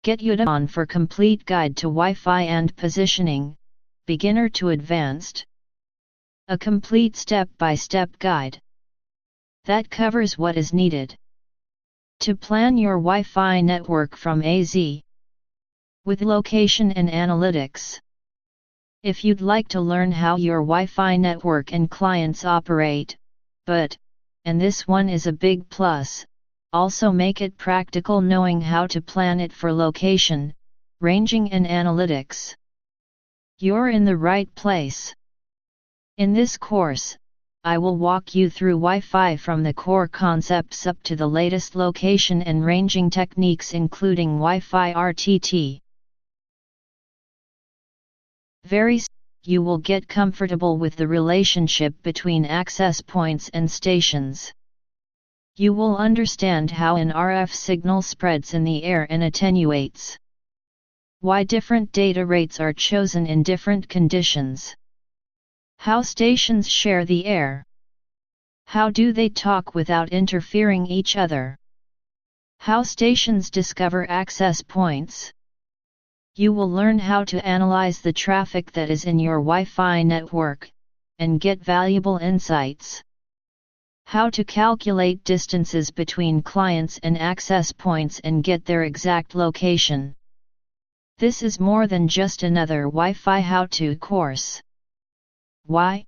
Get Udemy for complete guide to Wi-Fi and positioning, beginner to advanced. A complete step-by-step guide that covers what is needed to plan your Wi-Fi network from A to Z with location and analytics. If you'd like to learn how your Wi-Fi network and clients operate, and this one is a big plus, also make it practical knowing how to plan it for location, ranging and analytics. You're in the right place. In this course, I will walk you through Wi-Fi from the core concepts up to the latest location and ranging techniques including Wi-Fi RTT. Very soon, you will get comfortable with the relationship between access points and stations. You will understand how an RF signal spreads in the air and attenuates. Why different data rates are chosen in different conditions. How stations share the air. How do they talk without interfering each other? How stations discover access points. You will learn how to analyze the traffic that is in your Wi-Fi network, and get valuable insights. How to calculate distances between clients and access points and get their exact location. This is more than just another Wi-Fi how-to course. Why?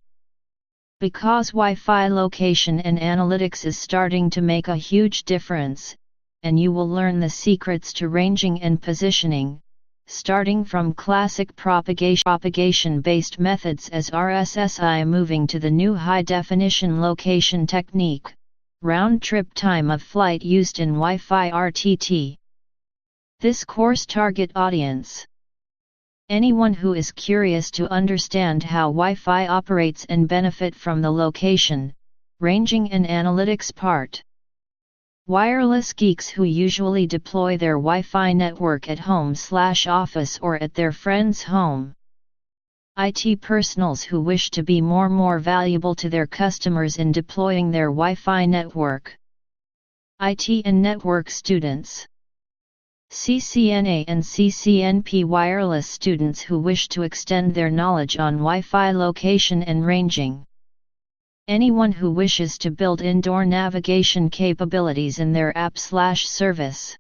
Because Wi-Fi location and analytics is starting to make a huge difference, and you will learn the secrets to ranging and positioning, starting from classic propagation-based methods as RSSI moving to the new high-definition location technique, round-trip time of flight used in Wi-Fi RTT. This course target audience: anyone who is curious to understand how Wi-Fi operates and benefit from the location, ranging and analytics part. Wireless geeks who usually deploy their Wi-Fi network at home/office or at their friend's home. IT personals who wish to be more valuable to their customers in deploying their Wi-Fi network. IT and network students. CCNA and CCNP wireless students who wish to extend their knowledge on Wi-Fi location and ranging. Anyone who wishes to build indoor navigation capabilities in their app/service.